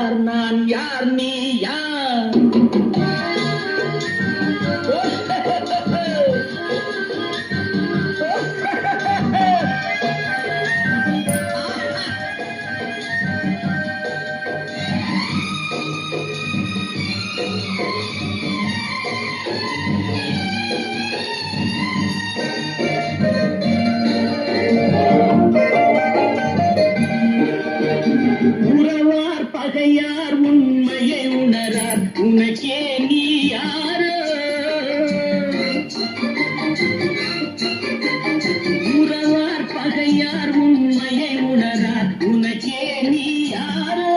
யார் நான் யார் நீ யார் பகையார் உண்மையை உணரார் உனக்கே நீ யாரோ உறவார் பகையார் உண்மையை உணரார் உனக்கே நீ யாரோ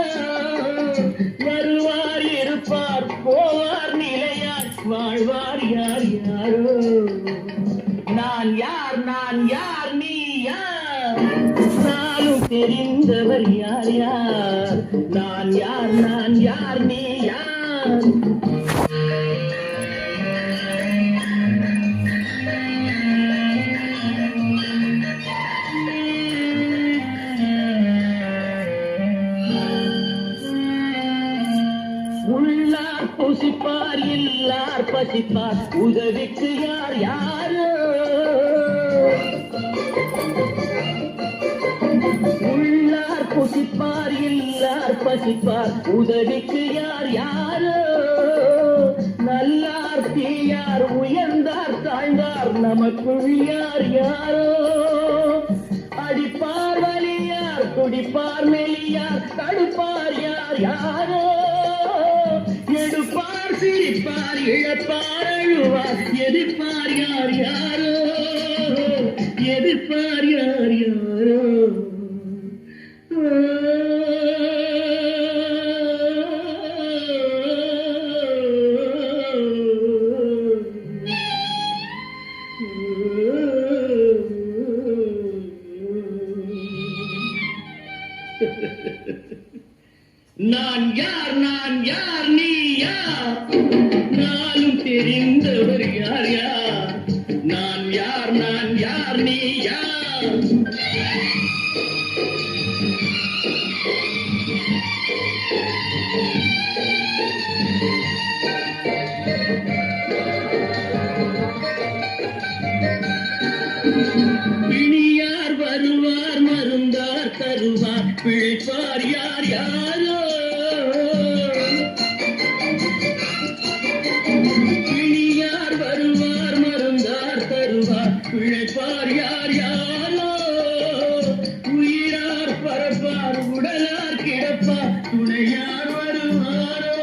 வருவார் இருப்பார் போவார் நிலையார் வாழ்வார் யார் யாரோ நான் யார் நீ யார் நானும் தெரிந்தவர் யார் யார் நான் யார் நீ யார் உள்ளார் புசிப்பார் இல்லார் பசிப்பார் உதவிக்கு யார் யாரோ உள்ளார் புசிப்பார் இல்லார் பசிப்பார் உதவிக்கு யார் யாரோ நல்லார் தீயார் உயர்ந்தார் தாழ்ந்தார் நமக்குள் யார் யாரோ அடிப்பார் வலியார் துடிப்பார் மெலியார் தடுப்பார் யார் யாரோ எடுப்பார் சிரிப்பார் இழப்பார் அழுவார் எதிர்ப்பார் யார் யாரோ எதிர்ப்பார் யார் யாரோ நான் யார் நீ யார் நானும் தெரிந்தவர் யார் யார் நான் யார் நீ யார் பிணியார் வருவார் மருந்தார் தருவார் பிழைப்பார் யார் யாரோ பிணியார் வருவார் மருந்தார் தருவார் பிழைப்பார் யார் யாரோ உயிரார் பரப்பார் உடலார் கிடப்பார் துணையார் வருவாரோ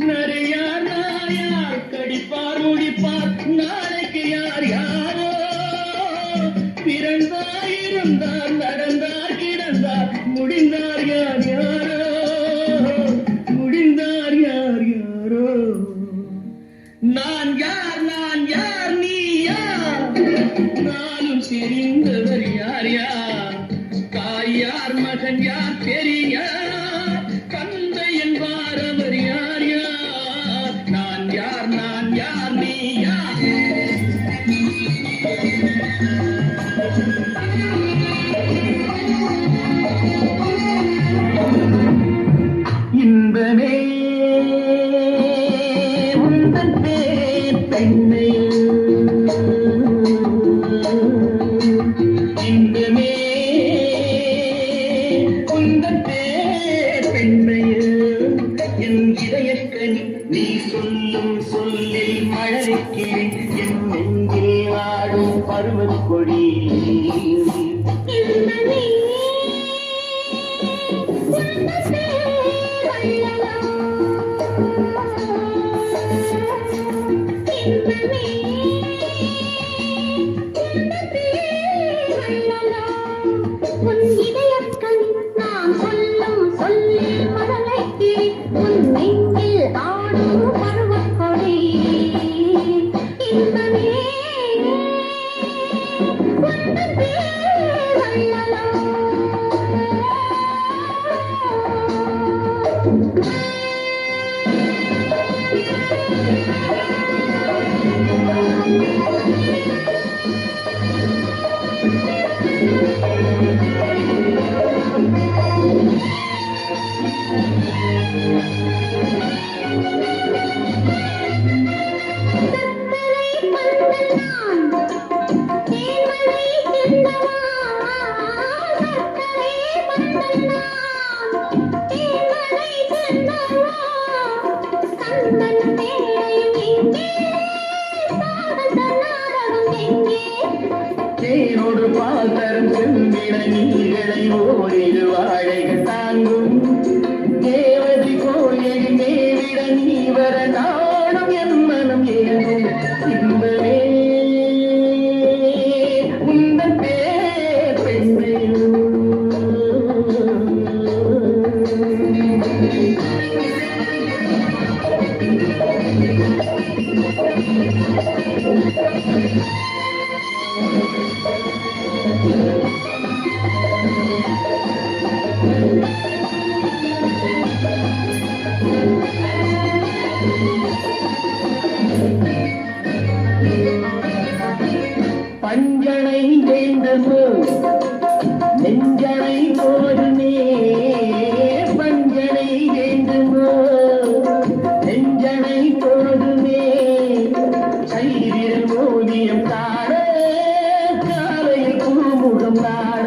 நரையார் நாயார் கடிப்பார் முடிப்பார் நாளைக்கு யார் யாரோ பிறந்தார் இருந்தார் நடந்தார் கிடந்தார் முடிந்தார் யார் யாரோ முடிந்தார் யார் யாரோ நான் யார் நீ யார் நானும் தெரிந்தவர் யார் யார் தாய் யார் மகன் யார் பெரியார் தந்தை என்பார் அவர் யார் யார் நான் யார் நீ யார் இன்பமே உந்தன் பேர் பெண்ணே இன்பமே உந்தன் பேர் பெண்ணே என் இதயக்கனி நீ சொல்லும் சொல்லில் மலருக்கிறேன் என் நெஞ்சில் ஆடும் பருவக்கொடி தேனோடு பாதரம் செம்பிட நீர்களை ஓரிரு வாழைகள் தாங்கும் தேவதி கோயில் மேவிட நீ வர நாடும் என் மனம் ஏங்கும் இன்பமே உந்தன் பேர் பெண்மையும் பஞ்சனை வேண்டுமோ நெஞ்சனை போதுமே பஞ்சனை வேண்டுமோ நெஞ்சனை போதுமே கைவிரல் ஓவியம் காண காலையில் பூமுகம் காண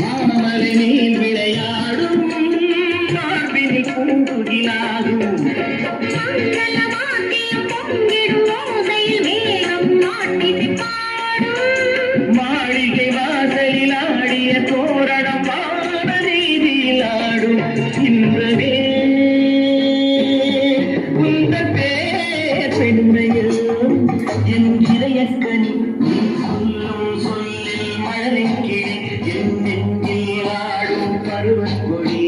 மாமலையில் விளையாடும் மார்பினி பூங்குகிலாகும் மாளிகை வாசலில் ஆடிய தோரணம் வான வீதியில் ஆடும் இன்பமே உந்தன் பேர் பெண்மையில் என் இதயக்கனி சொல்லும் சொல்லில் மழலைக்கிளி என் நெஞ்சில் ஆடும் பருவக்கொடி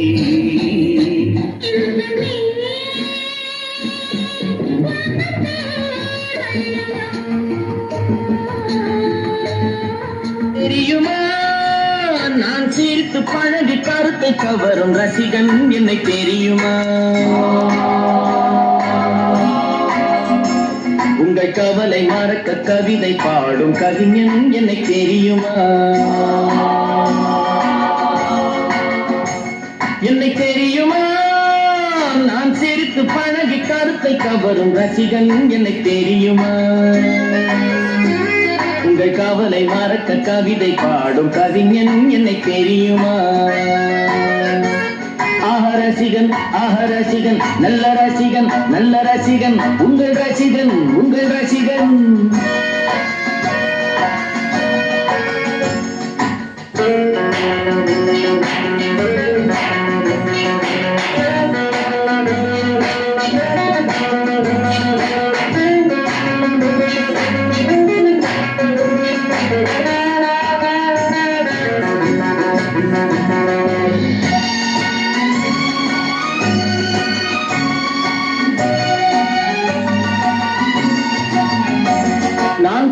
தெரியுமா நான் சிரித்து பழகி கருத்தை கவரும் ரசிகன் என்னை தெரியுமா உங்கள் கவலை மறக்க கவிதை பாடும் கவிஞன் என்னை தெரியுமா என்னை தெரியுமா நான் சிரித்து பழகி கருத்தை கவரும் ரசிகன் என்னை தெரியுமா உங்கள் கவலை மறக்க கவிதை பாடும் கவிஞன் என்னை தெரியுமா ரசிகன் ரசிகன் நல்ல ரசிகன் நல்ல ரசிகன் உங்கள் ரசிகன் உங்கள் ரசிகன்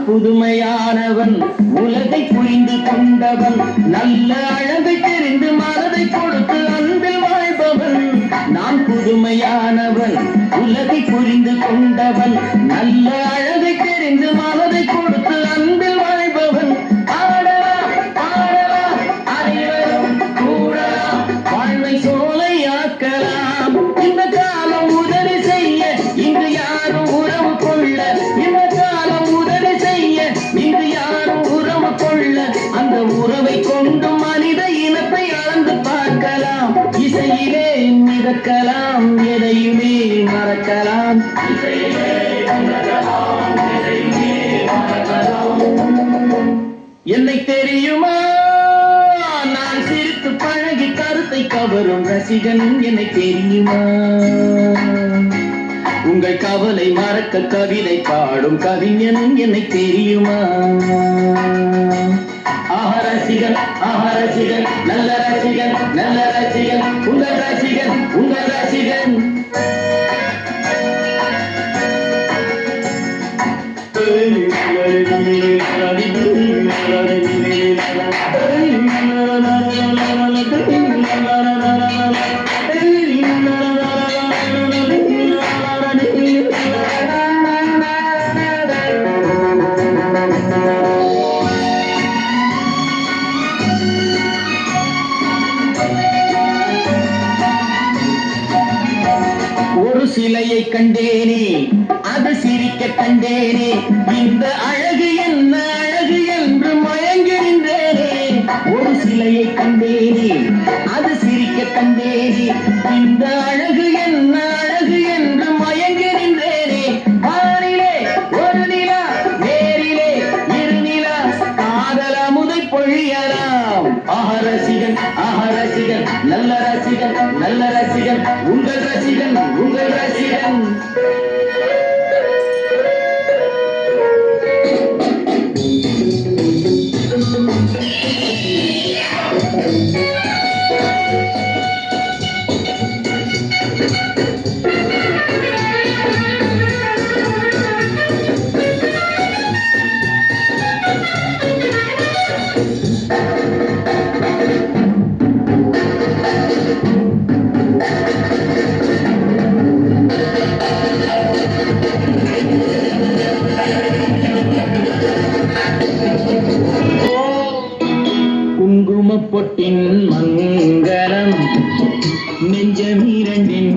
புதுமையானவன் உலகை புரிந்து கொண்டவன் நல்ல அழகை தெரிந்து மனதை கொடுத்து அன்பில் வாழ்பவன் நான் புதுமையானவன் உலகை புரிந்து கொண்டவன் நல்ல அழகை தெரிந்து மனதை கொடுத்து அன்பில் வாழ்பவன் ஆடலாம் பாடலாம் அனைவரும் கூடலாம் வாழ்வை சோலையாக்கலாம் இந்த காலம் உதவி செய்ய இங்கு யாரும் உறவு கொள்ள இந்த காலம் உதவி செய்ய இங்கு யாரும் உறவு கொள்ள அந்த உறவை கொண்டு மனித இனத்தை அளந்து பார்க்கலாம் இசையிலே மிதக்கலாம் எதையுமே மறக்கலாம் இசையிலே மிதக்கலாம் எதையுமே என்னை தெரியுமா நான் சிரித்து பழகி கருத்தை கவரும் ரசிகன் என்னை தெரியுமா உங்கள் கவலை மறக்க கவிதை பாடும் கவிஞன் என்னை தெரியுமா ரசிகன் ரசிகன் நல்ல ரசிகன் நல்ல ரசிகன் உங்கள் ரசிகன் உங்கள் ரசிகன் ஒரு சிலையை கண்டேனே அது சிரிக்க கண்டேனே இந்த அழகு என்ன அழகு என்று மயங்கி நின்றேனே ஒரு சிலையை கண்டேனே அது சிரிக்க கண்டேனே இந்த அழகு என்ன அழகு என்று மயங்கி நின்றேனே வானிலே ஒரு நிலா நேரிலே இரு நிலா காதல் அமுதை பொழியலாம் ரசிகன் ரசிகன் நல்ல ரசிகன் நல்ல ரசிகன் உங்கள் ரசிகன் உங்கள் ரசிகன் குங்குமப்பொட்டின் மங்களம் நெஞ்சமீரண்டில்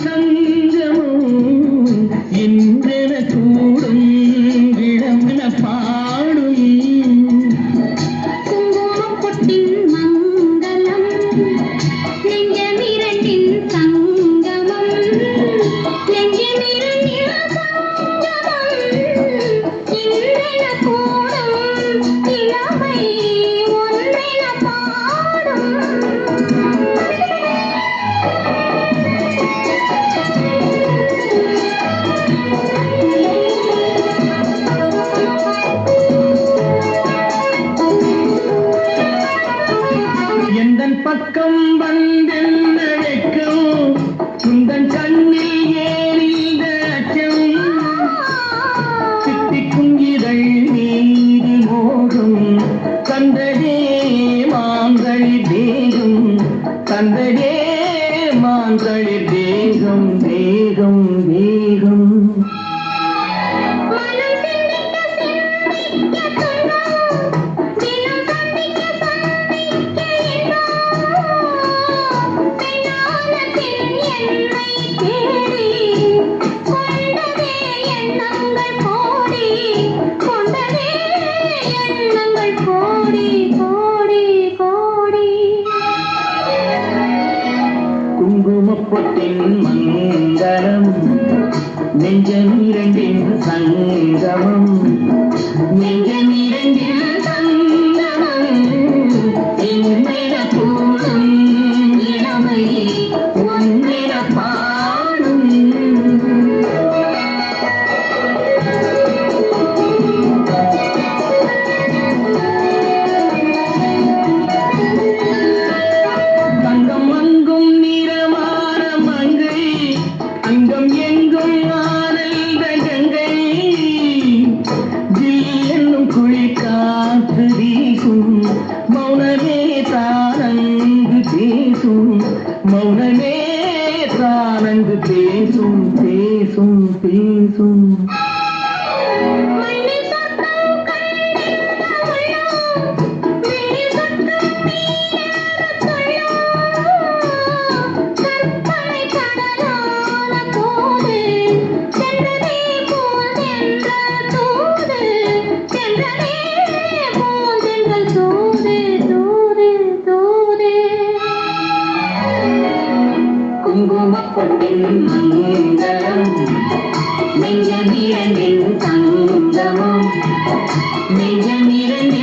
சங்கமும் என்றென கூடும் இளமென பாடும் குங்குமப்பொட்டின் மங்களம் நெஞ்சமீரண்டில் சங்கமம் நெஞ்சமீரண்டில் சங்கமம் என்றென கூடும் இளமை ஒன்றென பாடும் எந்தன் பக்கம் வந்தெழைக்கும் உந்தன் கண்ணில் ஏறிந்த அச்சம் சித்திக்கும் இதழ் மீது மோதும் தந்ததே மாந்தளிர் தேகம் தந்ததே மாந்தளிர் தேகம் தேகம் தேகம் குங்குமப்பொட்டின் மங்களம் நெஞ்சமீரண்டின் சங்கமம் நெஞ்சமீரண்டின் சங்கமம் என்னென கூடும் இளமை ஒன்றென பாடும் தங்கம் அங்கும் நிறமான மங்கை அங்கம் எங்கும் ஆனந்த கங்கை ஜில் என்னும் குளிர் காற்று வீசும் மௌனமே தானங்கு பேசும் மௌனமே தானங்கு பேசும் பேசும் பேசும் குங்குமப்பொட்டின் மங்களம் நெஞ்சமீரண்டின் சங்கமம் நெஞ்சமே